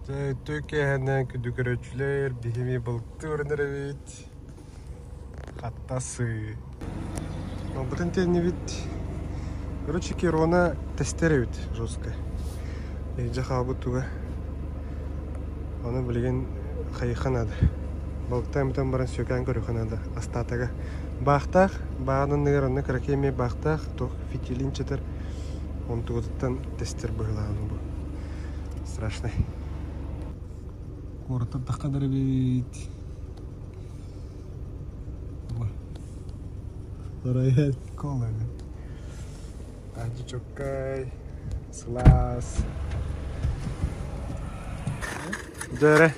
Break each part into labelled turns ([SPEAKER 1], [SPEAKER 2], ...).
[SPEAKER 1] Tökehenden küdüköröçüler bihimi balıktı öğrenirevit. Hatta sığ. Бутын тени вид. Короче, Кирона тестеревит жестко. И жахабы туга. Оны білген қайыққан ады. Балықтан баран сөйкен көріқан ады. Астатаға. Бақтақ, бағының негераны кракеме бақтақ, тоқ фитилин четер. Он туғыттан тестер бұғылағаны бұл. Страшный. Коротып таққадар бейт. Райет колами. Аджи чокай. Слаз. Джере.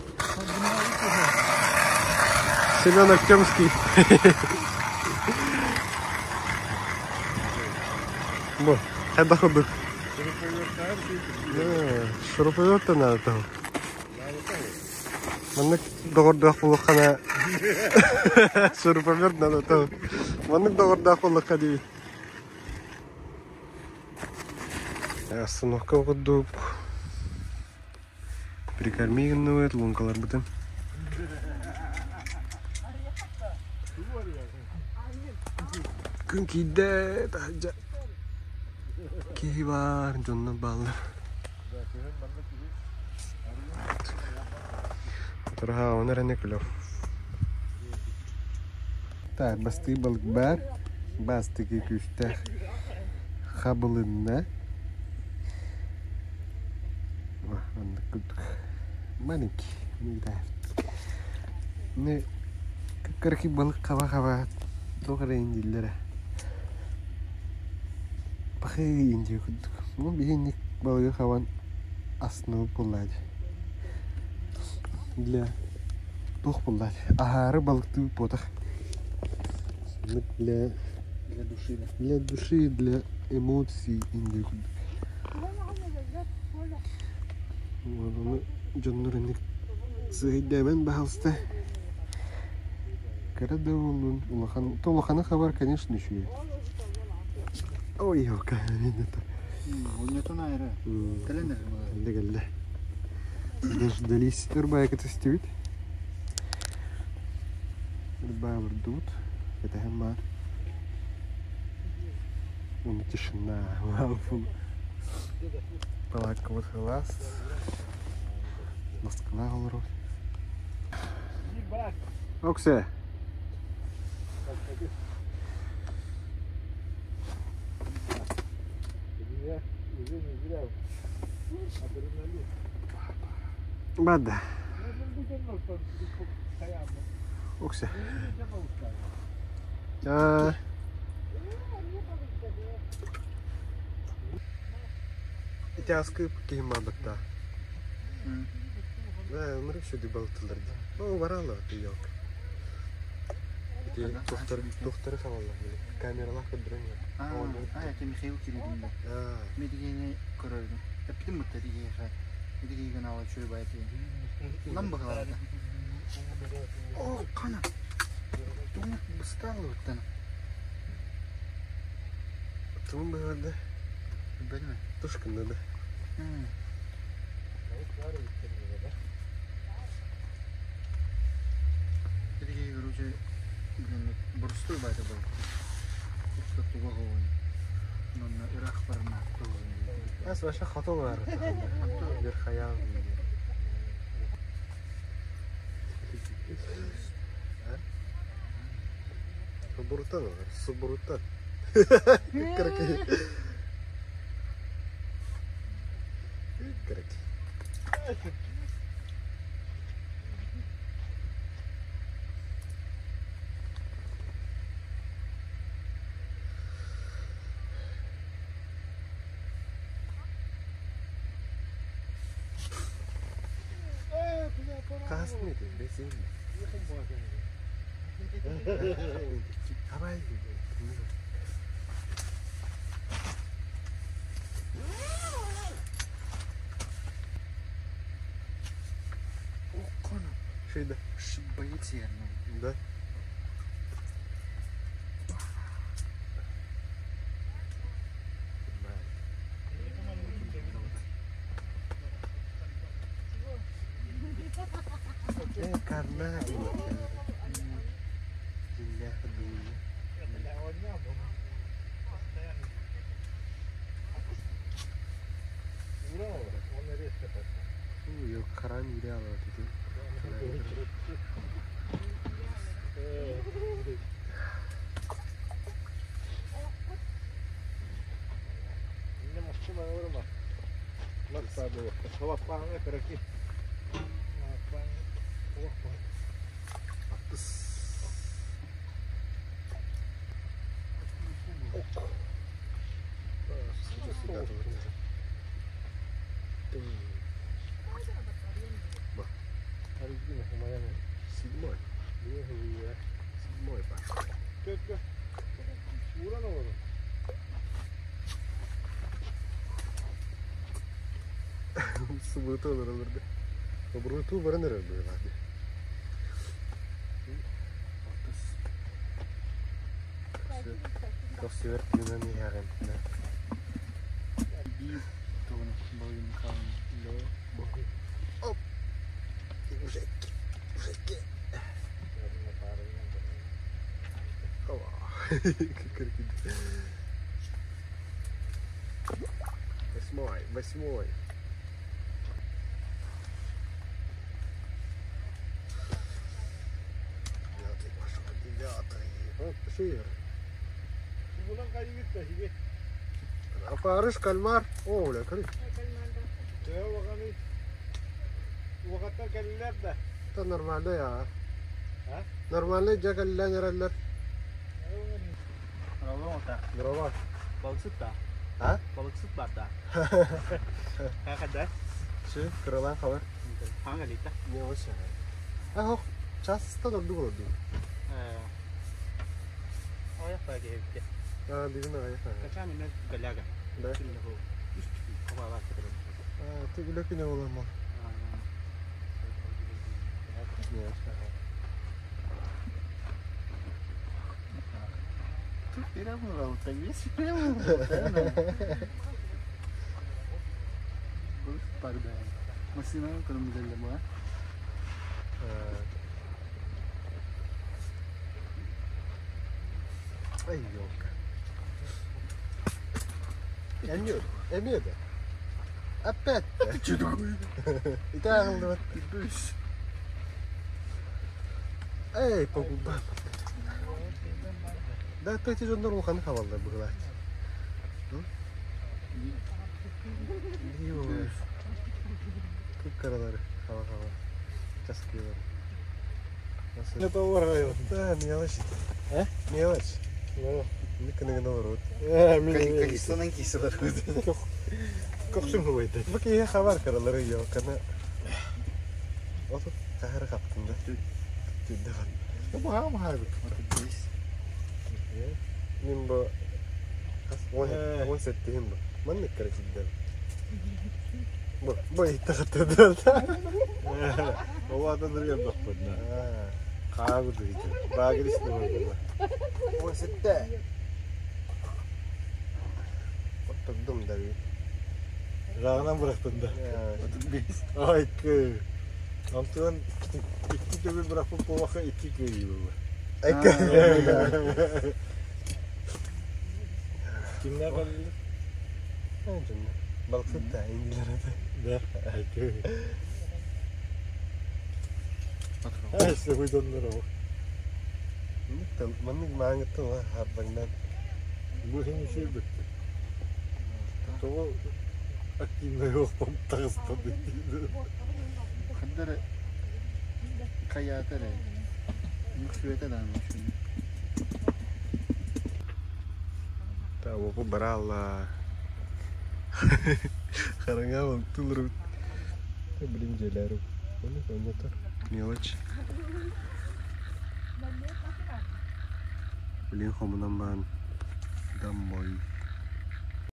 [SPEAKER 1] Семен Актемский. Бо, это ходок. Шуруповерт надо того. Маннык доғырдақ болуқана. Шуруповерт надо того. Маннык доғырдақ болуқа дейбі. Остановка оқыдық. Прикормигін өйт, лункалар бұтын. Күн кейді тағжа. Кей бар, жонна балыр. Тұрға оныр әне күлі. Так, басты балык бар. Басты ке күшті қабылында. Маленький. Не, какарки балык қава-қава. Доғыры енділері. Пақы енді күдік. Бұл бейіннік балығы қаван асынығы болады. Для тоқ болады. Ағары балықты потақ. Для души, для эмоций енді күдік. Оны жоннор ендік сығайдабан бағалысты. Карады олын. Толықаны хабар, конечно, еще. Ой, ока, видно-то.
[SPEAKER 2] Он нету найра. Календарь было.
[SPEAKER 1] Дегальда. Дождались. Рыбая это стюит. Рыбая врдут. Это гаммар. Вон тишина. Валфун. Палаковый глаз. Москва голоров. Оксе. Бада. Оксе. Тяскы кима бата. Да, умру сюда балтыларды. О, варала ты ёк. Доктор хавала. Камералар кыдырыңа.
[SPEAKER 2] Я Михаил Кириллович. Медигене коройду. Я пидим вот эти ехать. Медиги гнала чуй байти. Нам бахала. О, кана. Думаю, быстало вот там. Тум было да. Бельме. Тушка надо. Медиги короче, бурстой байти был. Что-то головой. Но на Ирак парна.
[SPEAKER 1] Аз ваша хата бар. Бир хаял. Субуртан, субуртан. Краки. Краки. Красный ты, бесин. Давай. О, кона. Что это?
[SPEAKER 2] Боится я,
[SPEAKER 1] да? Karena indah dunia. Yok karan bile alıyor dedi.
[SPEAKER 3] Ini masih mana rumah? Masa dulu, kawat pangnya keraki. Hari ini lumayan ya.
[SPEAKER 1] Sigmoy.
[SPEAKER 3] Dia ya.
[SPEAKER 1] Sigmoy pak.
[SPEAKER 3] Ke. Bulan apa?
[SPEAKER 1] Sebutu olur orada. Sebutu barınır böyle hadi. Kasıyor günahını yarın.
[SPEAKER 2] Bir ton boyun kalın.
[SPEAKER 1] Hop. Ужеки. Восьмой. Девятый пошел, девятый. Вот, шир.
[SPEAKER 3] Bulan kayu gitu sih.
[SPEAKER 1] Apa harus kalmar? Oh, udah kali.
[SPEAKER 3] Ya wakani. Wakatnya keller dah.
[SPEAKER 1] Itu normalde ya.
[SPEAKER 3] Hah?
[SPEAKER 1] Normalde jagalan yaralar.
[SPEAKER 2] Kalau tak
[SPEAKER 1] Berapa?
[SPEAKER 2] bagus tak?
[SPEAKER 1] Hah?
[SPEAKER 2] Bagus tak? Kakak dah?
[SPEAKER 1] Şu kırılan hava.
[SPEAKER 2] Hangi lita?
[SPEAKER 1] Ne olmuş ya? Ah, çasta da durdu.
[SPEAKER 2] Oh ya pagi itu.
[SPEAKER 1] Ah, di mana ya?
[SPEAKER 2] Kacang ini galaga.
[SPEAKER 1] Da.
[SPEAKER 2] Kau bawa ke dalam.
[SPEAKER 1] Ah, tu gula kine olan mı? Ne?
[SPEAKER 2] Tu kira mau laut lagi sih? Parda. Masih mana kalau misalnya mau?
[SPEAKER 1] Ay yok. Emiyor da. Appet.
[SPEAKER 2] Çocuk.
[SPEAKER 1] Itu ang lewat.
[SPEAKER 2] Terus.
[SPEAKER 1] Ey, pagubah. Dati ito dyan narukan havalı buralar. Yok. Kıpkaraları hava. Çaskıyorlar. Nasıl?
[SPEAKER 3] Ne tawar ayo.
[SPEAKER 1] Да, мелочь.
[SPEAKER 3] А?
[SPEAKER 1] Мелочь.
[SPEAKER 3] Ну.
[SPEAKER 1] Не наоборот.
[SPEAKER 2] Кайстанан кисалар.
[SPEAKER 3] Koksun huvaydı.
[SPEAKER 1] Bak iyi haber karaları yok. Kana otup kahır kaptığında. Tüdde var.
[SPEAKER 3] Mahal mahal.
[SPEAKER 1] Nimbo. Wan settihim bu. Man ne kere kidden. Bu itakatı da.
[SPEAKER 3] O adam duruyor bakmadın.
[SPEAKER 1] Ha.
[SPEAKER 3] Kağı duydu. Bagir işte orada.
[SPEAKER 1] Wan sette. Oturdum da bir.
[SPEAKER 3] Rağına bıraktın da.
[SPEAKER 1] Ya.
[SPEAKER 3] Ay kı. Antuan iki tabi bırakıp bu vakit iki kıyı bu. Kimler kaldı?
[SPEAKER 1] Anjum. Balık sette İngilizlere de.
[SPEAKER 3] Ne? Ay kı. Ay işte bu donlar o.
[SPEAKER 1] Manig mangat to habang
[SPEAKER 3] Bu hem şey bitti. Tamam. Akimle yok pamtas tabi.
[SPEAKER 2] Kadar kayata re. Yüksuete danmış şunu.
[SPEAKER 1] Tahu aku berala. Karena waktu lurut. Saya beli jalaru. Ini kalau motor. Mewah. Beli komunan ban. Damboy.